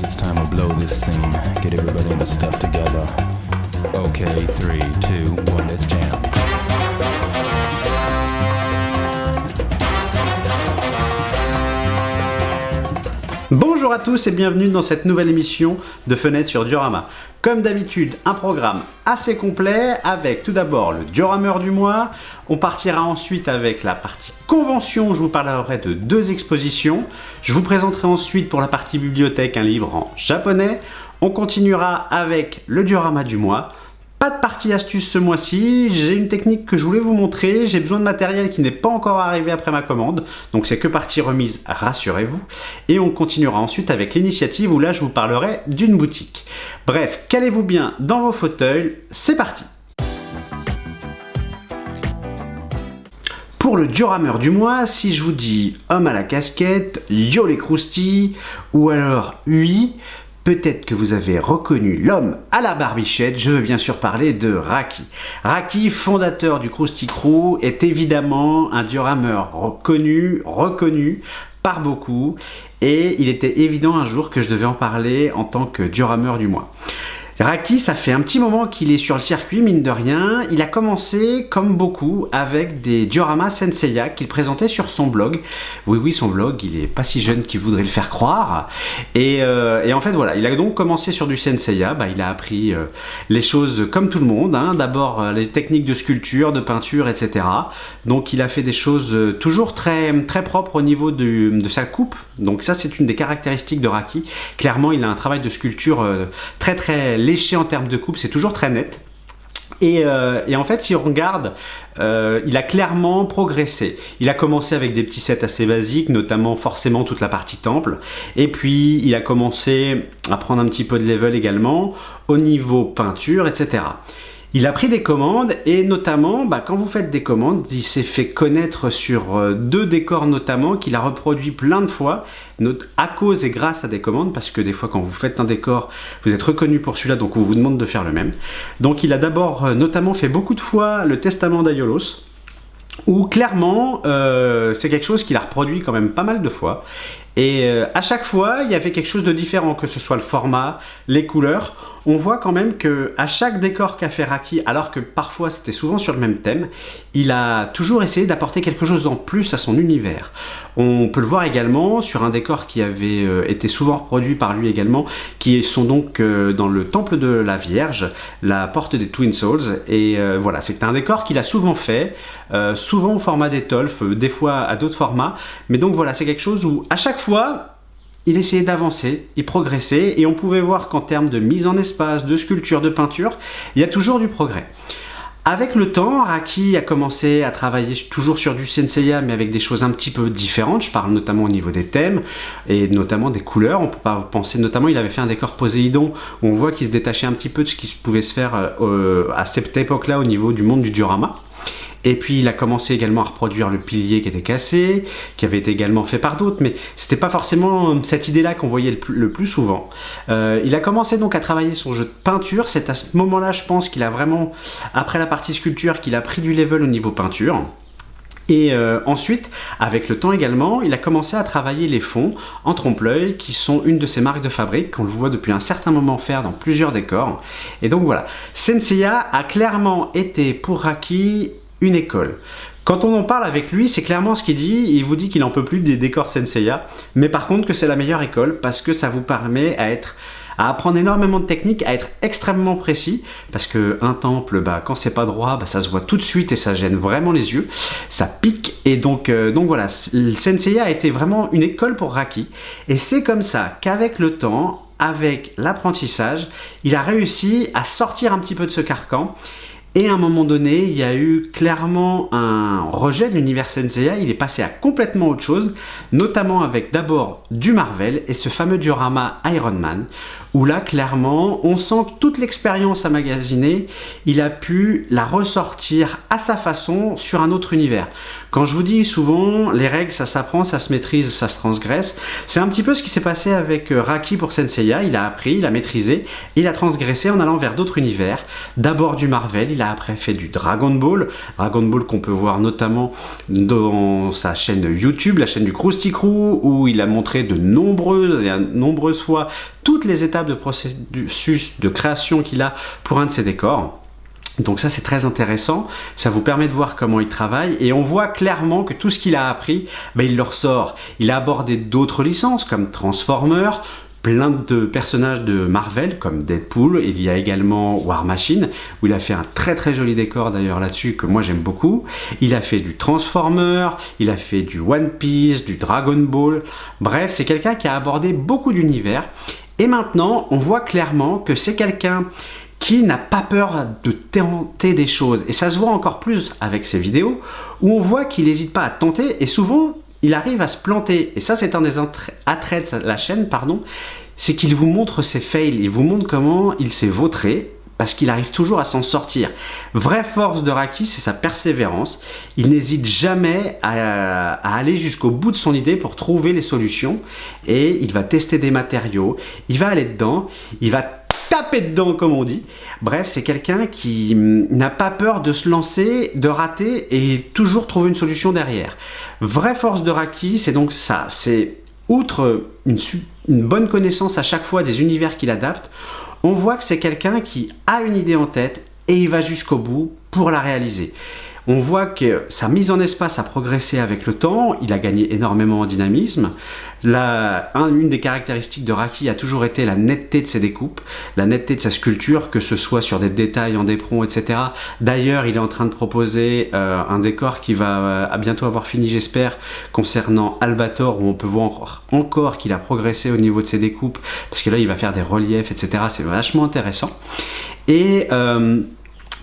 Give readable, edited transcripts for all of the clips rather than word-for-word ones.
think it's time to blow this scene. Get everybody in the stuff together. Okay, 3, 2, 1, let's jam. Bonjour à tous et bienvenue dans cette nouvelle émission de Fenêtre sur Diorama. Comme d'habitude, un programme assez complet avec tout d'abord le diorameur du mois. On partira ensuite avec la partie convention où je vous parlerai de 2 expositions. Je vous présenterai ensuite pour la partie bibliothèque un livre en japonais. On continuera avec le diorama du mois. Pas de partie astuce ce mois-ci, j'ai une technique que je voulais vous montrer, j'ai besoin de matériel qui n'est pas encore arrivé après ma commande, donc c'est que partie remise, rassurez-vous. Et on continuera ensuite avec l'initiative où là je vous parlerai d'une boutique. Bref, calez-vous bien dans vos fauteuils, c'est parti. Pour le diorameur du mois, si je vous dis homme à la casquette, yo les croustilles, ou alors oui, peut-être que vous avez reconnu l'homme à la barbichette, je veux bien sûr parler de Raki. Raki, fondateur du Krusty Crew, est évidemment un diorameur reconnu par beaucoup, et il était évident un jour que je devais en parler en tant que diorameur du mois. Raki, ça fait un petit moment qu'il est sur le circuit, mine de rien. Il a commencé, comme beaucoup, avec des dioramas Senseiya qu'il présentait sur son blog. Oui, son blog, il est pas si jeune qu'il voudrait le faire croire. Et en fait, voilà, il a donc commencé sur du Senseiya. Il a appris les choses comme tout le monde. D'abord, les techniques de sculpture, de peinture, etc. Donc, il a fait des choses toujours très, très propres au niveau de sa coupe. Donc, ça, c'est une des caractéristiques de Raki. Clairement, il a un travail de sculpture très, très léché en termes de coupe, c'est toujours très net. Et en fait, si on regarde, il a clairement progressé. Il a commencé avec des petits sets assez basiques, notamment forcément toute la partie temple. Et puis, il a commencé à prendre un petit peu de level également au niveau peinture, etc. Il a pris des commandes et notamment, quand vous faites des commandes, il s'est fait connaître sur 2 décors notamment qu'il a reproduit plein de fois à cause et grâce à des commandes, parce que des fois quand vous faites un décor, vous êtes reconnu pour celui-là, donc on vous demande de faire le même. Donc il a d'abord notamment fait beaucoup de fois le Testament d'Aiolos, où clairement c'est quelque chose qu'il a reproduit quand même pas mal de fois. Et à chaque fois, il y avait quelque chose de différent, que ce soit le format, les couleurs. On voit quand même que à chaque décor qu'a fait Raki, alors que parfois c'était souvent sur le même thème, il a toujours essayé d'apporter quelque chose en plus à son univers. On peut le voir également sur un décor qui avait été souvent reproduit par lui également, qui sont donc dans le temple de la Vierge, la porte des Twin Souls. Et voilà, c'est un décor qu'il a souvent fait, souvent au format d'étolfe, des fois à d'autres formats. Mais donc voilà, c'est quelque chose où à chaque fois, il essayait d'avancer, il progressait, et on pouvait voir qu'en termes de mise en espace, de sculpture, de peinture, il y a toujours du progrès. Avec le temps, Raki a commencé à travailler toujours sur du Senseiya, mais avec des choses un petit peu différentes. Je parle notamment au niveau des thèmes et notamment des couleurs. On peut pas penser, notamment, il avait fait un décor Poséidon où on voit qu'il se détachait un petit peu de ce qui pouvait se faire à cette époque-là au niveau du monde du diorama. Et puis il a commencé également à reproduire le pilier qui était cassé, qui avait été également fait par d'autres, mais c'était pas forcément cette idée-là qu'on voyait le plus souvent. Il a commencé donc à travailler son jeu de peinture. C'est à ce moment-là, je pense, qu'il a vraiment, après la partie sculpture, qu'il a pris du level au niveau peinture. Et ensuite, avec le temps également, il a commencé à travailler les fonds en trompe-l'œil, qui sont une de ses marques de fabrique, qu'on le voit depuis un certain moment faire dans plusieurs décors. Et donc voilà, Senseiya a clairement été pour Raki une école. Quand on en parle avec lui, c'est clairement ce qu'il dit. Il vous dit qu'il n'en peut plus des décors Senseiya, mais par contre que c'est la meilleure école parce que ça vous permet à apprendre énormément de techniques, à être extrêmement précis, parce qu'un temple, quand c'est pas droit, ça se voit tout de suite et ça gêne vraiment les yeux, ça pique. Et donc voilà, le Senseiya a été vraiment une école pour Raki, et c'est comme ça qu'avec le temps, avec l'apprentissage, il a réussi à sortir un petit peu de ce carcan. Et à un moment donné, il y a eu clairement un rejet de l'univers Senseiya. Il est passé à complètement autre chose, notamment avec d'abord du Marvel et ce fameux diorama Iron Man, où là, clairement, on sent que toute l'expérience emmagasinée, il a pu la ressortir à sa façon sur un autre univers. Quand je vous dis souvent, les règles, ça s'apprend, ça se maîtrise, ça se transgresse, c'est un petit peu ce qui s'est passé avec Raki pour Senseiya. Il a appris, il a maîtrisé, il a transgressé en allant vers d'autres univers. D'abord du Marvel, il a après fait du Dragon Ball qu'on peut voir notamment dans sa chaîne YouTube, la chaîne du Krusty Crew, où il a montré de nombreuses fois toutes les étapes de processus de création qu'il a pour un de ses décors. Donc ça c'est très intéressant, ça vous permet de voir comment il travaille et on voit clairement que tout ce qu'il a appris, il le ressort. Il a abordé d'autres licences comme Transformers, plein de personnages de Marvel comme Deadpool, il y a également War Machine où il a fait un très très joli décor d'ailleurs là-dessus que moi j'aime beaucoup. Il a fait du Transformer, il a fait du One Piece, du Dragon Ball, bref c'est quelqu'un qui a abordé beaucoup d'univers et maintenant on voit clairement que c'est quelqu'un qui n'a pas peur de tenter des choses. Et ça se voit encore plus avec ses vidéos, où on voit qu'il n'hésite pas à tenter, et souvent, il arrive à se planter. Et ça, c'est un des attraits de la chaîne, c'est qu'il vous montre ses fails, il vous montre comment il s'est vautré, parce qu'il arrive toujours à s'en sortir. Vraie force de Raki, c'est sa persévérance. Il n'hésite jamais à aller jusqu'au bout de son idée pour trouver les solutions, et il va tester des matériaux, il va aller dedans, il va taper dedans comme on dit. Bref, c'est quelqu'un qui n'a pas peur de se lancer, de rater et toujours trouver une solution derrière. Vraie force de Raki, c'est donc ça. C'est outre une bonne connaissance à chaque fois des univers qu'il adapte, on voit que c'est quelqu'un qui a une idée en tête et il va jusqu'au bout pour la réaliser. On voit que sa mise en espace a progressé avec le temps, il a gagné énormément en dynamisme. Une des caractéristiques de Raki a toujours été la netteté de ses découpes, la netteté de sa sculpture, que ce soit sur des détails en éperons, etc. D'ailleurs, il est en train de proposer un décor qui va bientôt avoir fini, j'espère, concernant Albator, où on peut voir encore qu'il a progressé au niveau de ses découpes, parce que là, il va faire des reliefs, etc. C'est vachement intéressant. Et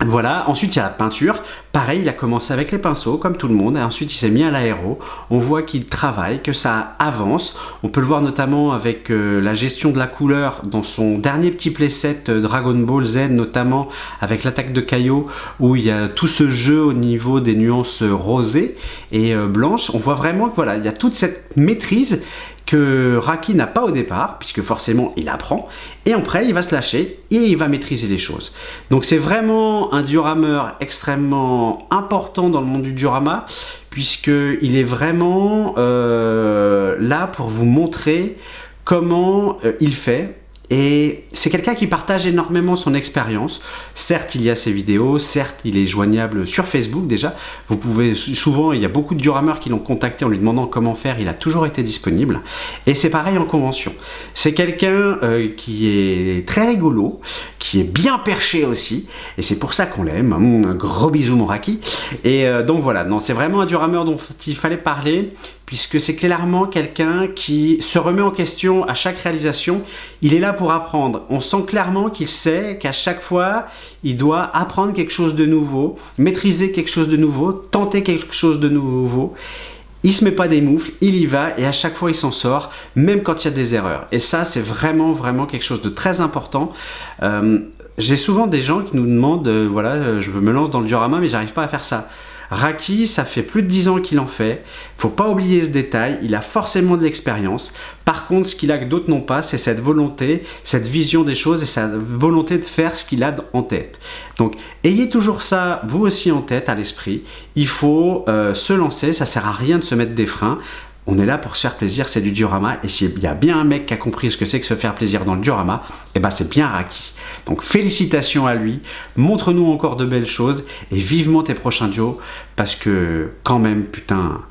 voilà, ensuite il y a la peinture, pareil il a commencé avec les pinceaux comme tout le monde et ensuite il s'est mis à l'aéro, on voit qu'il travaille, que ça avance, on peut le voir notamment avec la gestion de la couleur dans son dernier petit playset Dragon Ball Z notamment avec l'attaque de Kaio où il y a tout ce jeu au niveau des nuances rosées et blanches, on voit vraiment que voilà, il y a toute cette maîtrise que Raki n'a pas au départ, puisque forcément il apprend, et après il va se lâcher et il va maîtriser les choses. Donc c'est vraiment un diorameur extrêmement important dans le monde du diorama, puisqu'il est vraiment là pour vous montrer comment il fait. Et c'est quelqu'un qui partage énormément son expérience. Certes, il y a ses vidéos, certes, il est joignable sur Facebook déjà. Vous pouvez souvent, il y a beaucoup de diorameurs qui l'ont contacté en lui demandant comment faire. Il a toujours été disponible. Et c'est pareil en convention. C'est quelqu'un qui est très rigolo, qui est bien perché aussi. Et c'est pour ça qu'on l'aime. Un gros bisou, mon Raki. Et donc voilà, non, c'est vraiment un diorameur dont il fallait parler, puisque c'est clairement quelqu'un qui se remet en question à chaque réalisation. Il est là pour apprendre. On sent clairement qu'il sait qu'à chaque fois, il doit apprendre quelque chose de nouveau, maîtriser quelque chose de nouveau, tenter quelque chose de nouveau. Il se met pas des moufles, il y va et à chaque fois il s'en sort, même quand il y a des erreurs. Et ça, c'est vraiment quelque chose de très important. J'ai souvent des gens qui nous demandent, voilà, je me lance dans le diorama, mais j'arrive pas à faire ça. Raki, ça fait plus de 10 ans qu'il en fait, faut pas oublier ce détail, il a forcément de l'expérience. Par contre, ce qu'il a que d'autres n'ont pas, c'est cette volonté, cette vision des choses et sa volonté de faire ce qu'il a en tête. Donc, ayez toujours ça, vous aussi en tête, à l'esprit. Il faut se lancer, ça sert à rien de se mettre des freins. On est là pour se faire plaisir, c'est du diorama. Et s'il y a bien un mec qui a compris ce que c'est que se faire plaisir dans le diorama, eh ben c'est bien Raki. Donc félicitations à lui, montre-nous encore de belles choses et vivement tes prochains dios, parce que quand même, putain,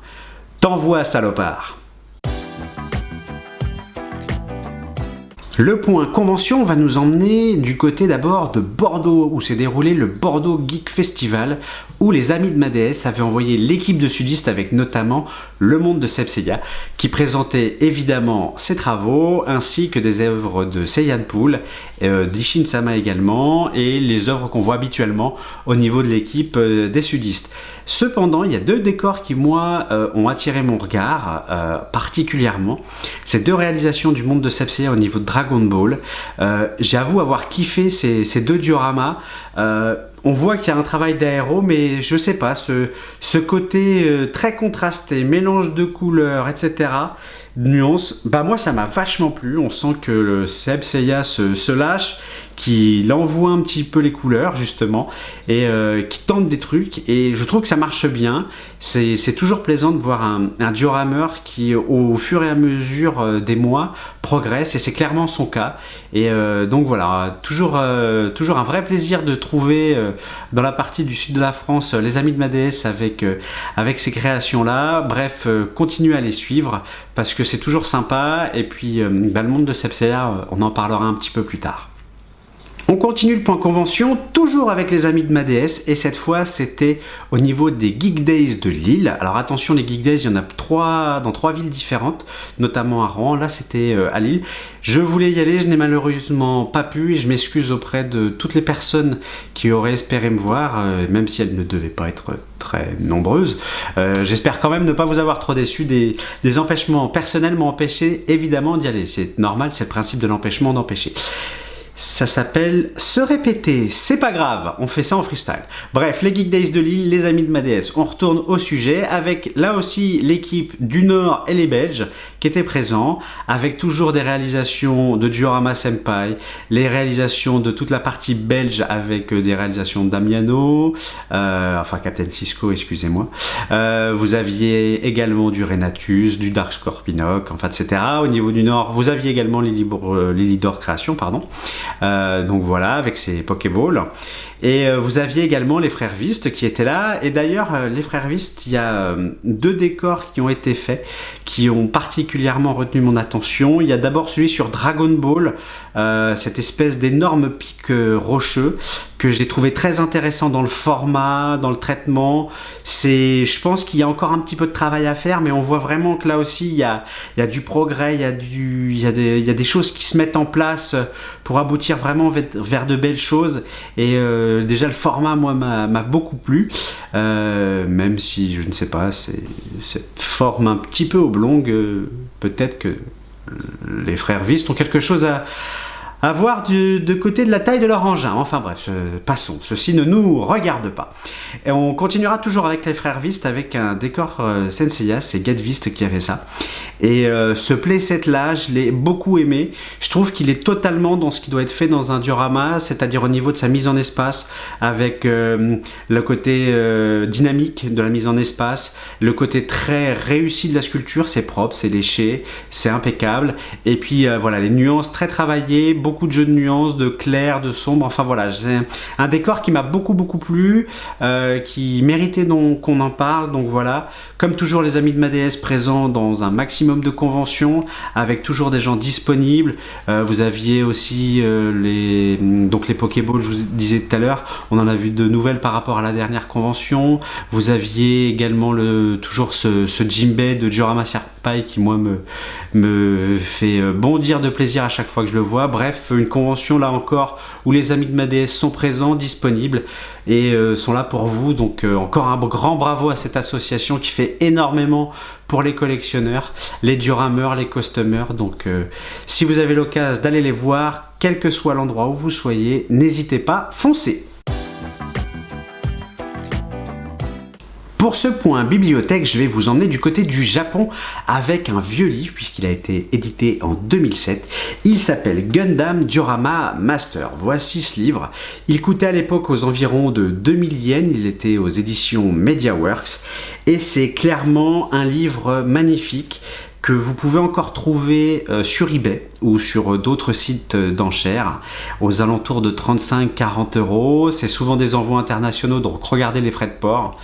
t'envoies salopard. Le point convention va nous emmener du côté d'abord de Bordeaux, où s'est déroulé le Bordeaux Geek Festival, où les amis de ma déesse avaient envoyé l'équipe de sudistes avec notamment Le Monde de Senseiya, qui présentait évidemment ses travaux, ainsi que des œuvres de Seiyan Pool, d'Ishin Sama également, et les œuvres qu'on voit habituellement au niveau de l'équipe des sudistes. Cependant, il y a deux décors qui, moi, ont attiré mon regard particulièrement. Ces deux réalisations du monde de Seb Seiya au niveau de Dragon Ball. J'avoue avoir kiffé ces deux dioramas. On voit qu'il y a un travail d'aéro, mais je sais pas, ce côté très contrasté, mélange de couleurs, etc., nuances, bah moi ça m'a vachement plu. On sent que le Seb Seiya se lâche, qu'il envoie un petit peu les couleurs justement, et qui tente des trucs, et je trouve que ça marche bien. C'est toujours plaisant de voir un diorameur qui au fur et à mesure des mois progresse, et c'est clairement son cas. Et donc voilà, toujours un vrai plaisir de trouver dans la partie du sud de la France les amis de ma déesse avec ces créations là. Bref, continuez à les suivre parce que c'est toujours sympa. Et puis le monde de Seb Seiya, on en parlera un petit peu plus tard. On continue le point convention, toujours avec les amis de ma déesse, et cette fois c'était au niveau des Geek Days de Lille. Alors attention, les Geek Days, il y en a dans trois villes différentes, notamment à Rouen. Là c'était à Lille. Je voulais y aller, je n'ai malheureusement pas pu, et je m'excuse auprès de toutes les personnes qui auraient espéré me voir, même si elles ne devaient pas être très nombreuses. J'espère quand même ne pas vous avoir trop déçu. Des empêchements personnels m'ont empêché évidemment d'y aller. C'est normal, c'est le principe de l'empêchement d'empêcher. Ça s'appelle se répéter, c'est pas grave, on fait ça en freestyle. Bref, les Geek Days de Lille, les amis de ma déesse, on retourne au sujet avec là aussi l'équipe du Nord et les Belges qui étaient présents, avec toujours des réalisations de Diorama Senpai, les réalisations de toute la partie belge avec des réalisations de Damiano, enfin Captain Cisco, excusez-moi. Vous aviez également du Renatus, du Dark Scorpionoc, enfin etc. Au niveau du Nord, vous aviez également Lilidor Création, pardon. Donc voilà, avec ses Pokéballs. Et vous aviez également les frères Vist qui étaient là. Et d'ailleurs, les frères Vist, il y a deux décors qui ont été faits, qui ont particulièrement retenu mon attention. Il y a d'abord celui sur Dragon Ball, cette espèce d'énorme pic rocheux que j'ai trouvé très intéressant dans le format, dans le traitement. Je pense qu'il y a encore un petit peu de travail à faire, mais on voit vraiment que là aussi, il y a du progrès, il y a des choses qui se mettent en place pour aboutir vraiment vers de belles choses. Et déjà le format moi m'a beaucoup plu, même si je ne sais pas, c'est cette forme un petit peu oblongue, peut-être que les frères Vist ont quelque chose à voir de côté de la taille de leur engin. Enfin bref, passons, ceci ne nous regarde pas. Et on continuera toujours avec les frères Vist avec un décor Senseiya, c'est Get Vist qui avait ça. Et ce playset là, je l'ai beaucoup aimé. Je trouve qu'il est totalement dans ce qui doit être fait dans un diorama, c'est-à-dire au niveau de sa mise en espace, avec le côté dynamique de la mise en espace, le côté très réussi de la sculpture, c'est propre, c'est léché, c'est impeccable. Et puis voilà, les nuances très travaillées, beaucoup de jeux de nuances, de clair, de sombre, enfin voilà, c'est un décor qui m'a beaucoup plu, qui méritait donc qu'on en parle. Donc voilà, comme toujours les amis de ma déesse présents dans un maximum de conventions, avec toujours des gens disponibles. Vous aviez aussi les Pokéballs, je vous disais tout à l'heure, on en a vu de nouvelles par rapport à la dernière convention. Vous aviez également toujours ce Jimbei de Diorama Senpai qui moi me fait bondir de plaisir à chaque fois que je le vois. Bref, une convention là encore où les amis de ma déesse sont présents, disponibles et sont là pour vous. Donc encore un grand bravo à cette association qui fait énormément pour les collectionneurs, les diorameurs, les customers. Donc si vous avez l'occasion d'aller les voir, quel que soit l'endroit où vous soyez, n'hésitez pas, foncez. Pour ce point bibliothèque, je vais vous emmener du côté du Japon avec un vieux livre puisqu'il a été édité en 2007. Il s'appelle Gundam Diorama Master. Voici ce livre. Il coûtait à l'époque aux environs de 2000 yens. Il était aux éditions MediaWorks et c'est clairement un livre magnifique que vous pouvez encore trouver sur eBay ou sur d'autres sites d'enchères aux alentours de 35-40 €. C'est souvent des envois internationaux, donc regardez les frais de port.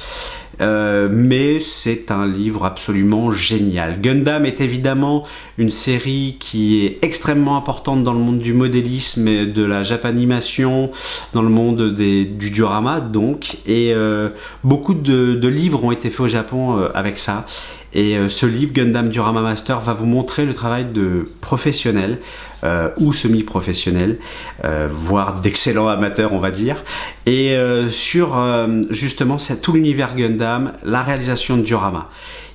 Mais c'est un livre absolument génial. Gundam est évidemment une série qui est extrêmement importante dans le monde du modélisme et de la japanimation, dans le monde du diorama donc, et beaucoup de livres ont été faits au Japon avec ça. Et ce livre Gundam Diorama Master va vous montrer le travail de professionnels ou semi-professionnels, voire d'excellents amateurs on va dire, et sur justement tout l'univers Gundam, la réalisation de diorama.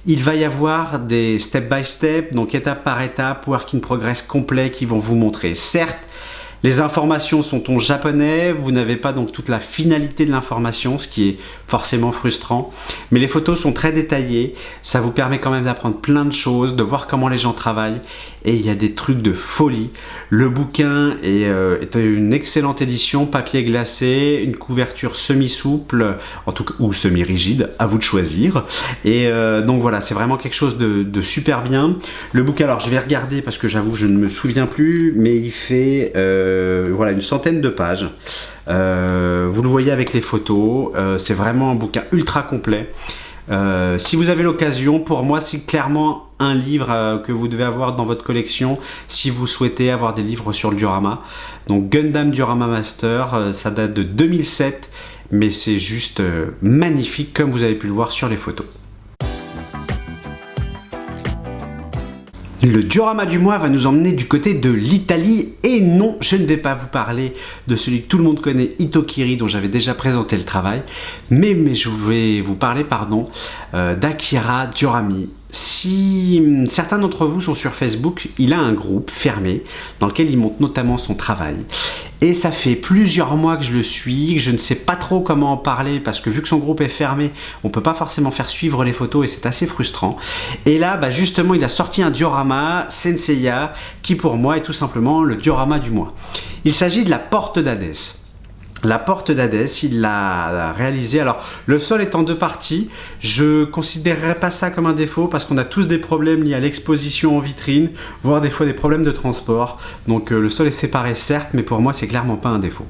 Il va y avoir des step by step, donc étape par étape, work in progress complet qui vont vous montrer. Certes, les informations sont en japonais, vous n'avez pas donc toute la finalité de l'information, ce qui est forcément frustrant, mais les photos sont très détaillées, ça vous permet quand même d'apprendre plein de choses, de voir comment les gens travaillent, et il y a des trucs de folie. Le bouquin est une excellente édition, papier glacé, une couverture semi-souple, en tout cas, ou semi-rigide, à vous de choisir, et donc voilà, c'est vraiment quelque chose de super bien. Le bouquin, alors je vais regarder parce que j'avoue je ne me souviens plus, mais il fait voilà, une centaine de pages. Vous le voyez avec les photos, c'est vraiment un bouquin ultra complet. Si vous avez l'occasion, pour moi c'est clairement un livre que vous devez avoir dans votre collection si vous souhaitez avoir des livres sur le diorama. Donc Gundam Diorama Master, ça date de 2007, mais c'est juste magnifique comme vous avez pu le voir sur les photos. Le diorama du mois va nous emmener du côté de l'Italie, et non, je ne vais pas vous parler de celui que tout le monde connaît, Hitokiri, dont j'avais déjà présenté le travail, mais je vais vous parler d'Akira Diorami. Si certains d'entre vous sont sur Facebook, il a un groupe fermé dans lequel il montre notamment son travail. Et ça fait plusieurs mois que je le suis, que je ne sais pas trop comment en parler parce que vu que son groupe est fermé, on ne peut pas forcément faire suivre les photos et c'est assez frustrant. Et là, justement, il a sorti un diorama, Senseiya, qui pour moi est tout simplement le diorama du mois. Il s'agit de la porte d'Hadès. La porte d'Hadès, il l'a réalisé. Alors, le sol est en deux parties. Je ne considérerais pas ça comme un défaut parce qu'on a tous des problèmes liés à l'exposition en vitrine, voire des fois des problèmes de transport. Donc, le sol est séparé, certes, mais pour moi, c'est clairement pas un défaut.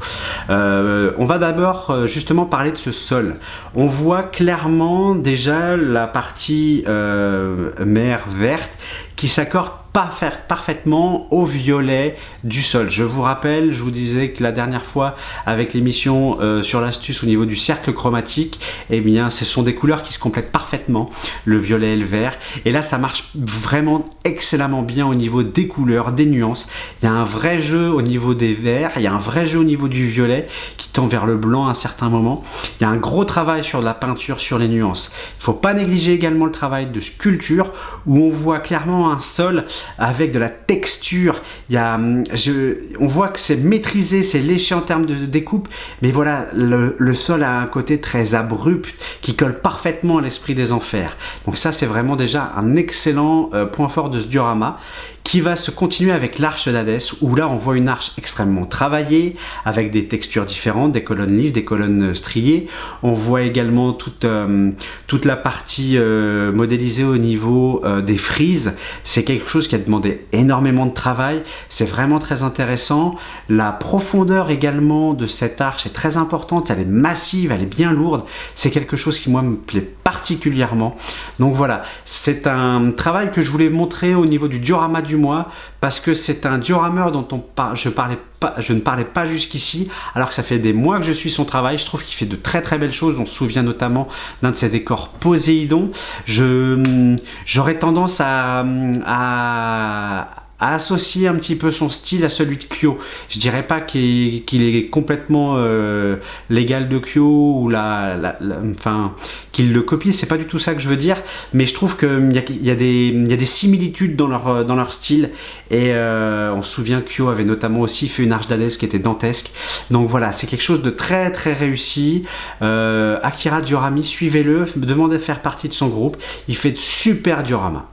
On va d'abord justement parler de ce sol. On voit clairement déjà la partie mer verte qui s'accorde parfaitement au violet du sol. Je vous rappelle, je vous disais que la dernière fois avec l'émission sur l'astuce au niveau du cercle chromatique, eh bien ce sont des couleurs qui se complètent parfaitement, le violet et le vert, et là ça marche vraiment excellemment bien au niveau des couleurs, des nuances. Il y a un vrai jeu au niveau des verts, il y a un vrai jeu au niveau du violet qui tend vers le blanc à un certain moment. Il y a un gros travail sur la peinture, sur les nuances. Il ne faut pas négliger également le travail de sculpture où on voit clairement un sol avec de la texture. On voit que c'est maîtrisé, c'est léché en termes de découpe, mais voilà, le sol a un côté très abrupt qui colle parfaitement à l'esprit des enfers. Donc ça, c'est vraiment déjà un excellent point fort de ce diorama, qui va se continuer avec l'arche d'Hadès, où là on voit une arche extrêmement travaillée, avec des textures différentes, des colonnes lisses, des colonnes striées. On voit également toute la partie modélisée au niveau des frises. C'est quelque chose qui a demandé énormément de travail, c'est vraiment très intéressant. La profondeur également de cette arche est très importante, elle est massive, elle est bien lourde. C'est quelque chose qui moi me plaît particulièrement. Donc voilà, c'est un travail que je voulais montrer au niveau du diorama du mois, parce que c'est un diorameur dont je ne parlais pas jusqu'ici, alors que ça fait des mois que je suis son travail. Je trouve qu'il fait de très très belles choses. On se souvient notamment d'un de ses décors Poséidon. J'aurais tendance à associer un petit peu son style à celui de Kyo. Je dirais pas qu'il est complètement l'égal de Kyo ou enfin qu'il le copie, c'est pas du tout ça que je veux dire, mais je trouve qu'il y a des similitudes dans leur style, et on se souvient que Kyo avait notamment aussi fait une arche d'Hadès qui était dantesque. Donc voilà, c'est quelque chose de très très réussi. Akira Diorami, suivez-le, demandez de faire partie de son groupe, il fait de super dioramas.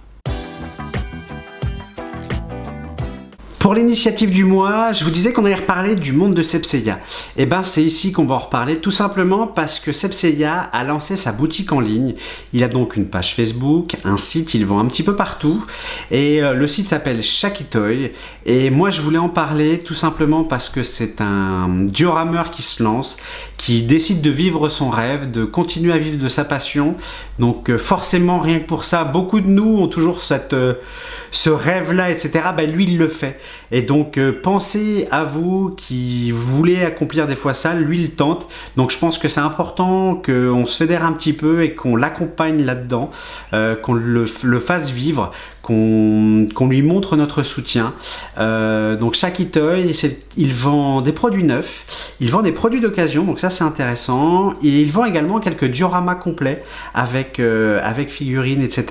Pour l'initiative du mois, je vous disais qu'on allait reparler du monde de Sepseya. Et ben c'est ici qu'on va en reparler, tout simplement parce que Sepseya a lancé sa boutique en ligne. Il a donc une page Facebook, un site, il vend un petit peu partout. Et le site s'appelle Shakitoy. Et moi je voulais en parler tout simplement parce que c'est un diorameur qui se lance, qui décide de vivre son rêve, de continuer à vivre de sa passion. Donc forcément, rien que pour ça, beaucoup de nous ont toujours ce rêve-là, etc. Ben lui, il le fait. Et donc pensez à vous qui voulez accomplir des fois ça, lui il tente. Donc je pense que c'est important qu'on se fédère un petit peu et qu'on l'accompagne là-dedans, qu'on le fasse vivre, qu'on lui montre notre soutien. Donc Shaki Toy, il vend des produits neufs, il vend des produits d'occasion, donc ça c'est intéressant. Et il vend également quelques dioramas complets avec figurines, etc.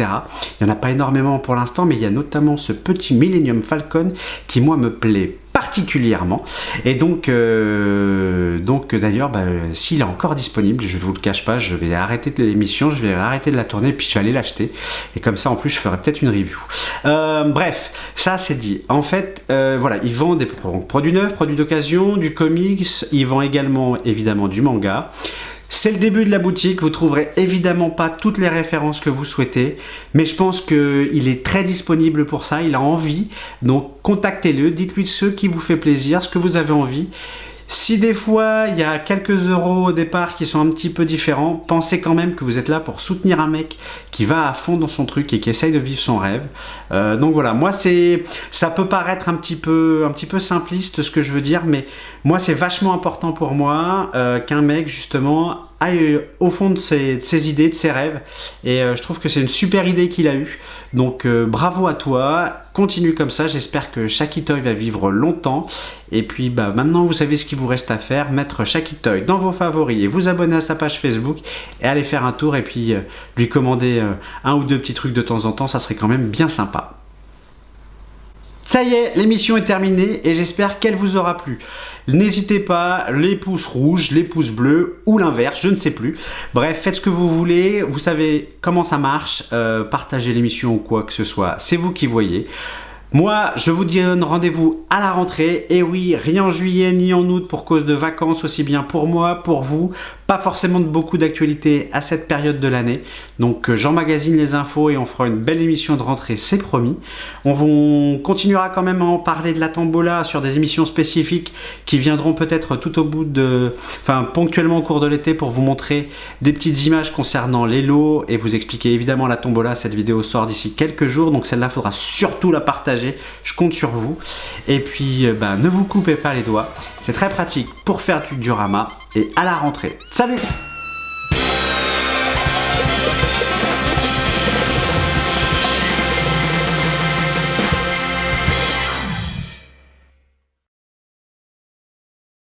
Il n'y en a pas énormément pour l'instant, mais il y a notamment ce petit Millennium Falcon qui moi me plaît particulièrement. Et donc d'ailleurs, s'il est encore disponible, je ne vous le cache pas, je vais arrêter l'émission, je vais arrêter de la tourner, puis je vais aller l'acheter. Et comme ça, en plus, je ferai peut-être une review. Bref, ça c'est dit. En fait, voilà, ils vendent des produits neufs, produits d'occasion, du comics, ils vendent également, évidemment, du manga. C'est le début de la boutique, vous trouverez évidemment pas toutes les références que vous souhaitez, mais je pense qu'il est très disponible pour ça, il a envie, donc contactez-le, dites-lui ce qui vous fait plaisir, ce que vous avez envie. Si des fois il y a quelques euros au départ qui sont un petit peu différents, pensez quand même que vous êtes là pour soutenir un mec qui va à fond dans son truc et qui essaye de vivre son rêve. Donc voilà, moi ça peut paraître un petit peu simpliste ce que je veux dire, mais moi c'est vachement important pour moi qu'un mec justement aille au fond de ses idées, de ses rêves, et je trouve que c'est une super idée qu'il a eue. Donc bravo à toi, continue comme ça, j'espère que Shaki Toy va vivre longtemps. Et puis maintenant vous savez ce qu'il vous reste à faire, mettre Shaki Toy dans vos favoris et vous abonner à sa page Facebook et aller faire un tour et puis lui commander un ou deux petits trucs de temps en temps, ça serait quand même bien sympa. Ça y est, l'émission est terminée et j'espère qu'elle vous aura plu. N'hésitez pas, les pouces rouges, les pouces bleus ou l'inverse, je ne sais plus. Bref, faites ce que vous voulez, vous savez comment ça marche, partagez l'émission ou quoi que ce soit, c'est vous qui voyez. Moi, je vous donne rendez-vous à la rentrée. Et oui, rien en juillet ni en août pour cause de vacances, aussi bien pour moi, pour vous. Pas forcément de beaucoup d'actualités à cette période de l'année. Donc j'emmagasine les infos et on fera une belle émission de rentrée, c'est promis. On continuera quand même à en parler de la tombola sur des émissions spécifiques qui viendront peut-être tout au bout ponctuellement au cours de l'été pour vous montrer des petites images concernant les lots et vous expliquer évidemment la tombola. Cette vidéo sort d'ici quelques jours, donc celle-là, il faudra surtout la partager. Je compte sur vous. Et puis, ne vous coupez pas les doigts. C'est très pratique pour faire du diorama. Et à la rentrée. Salut!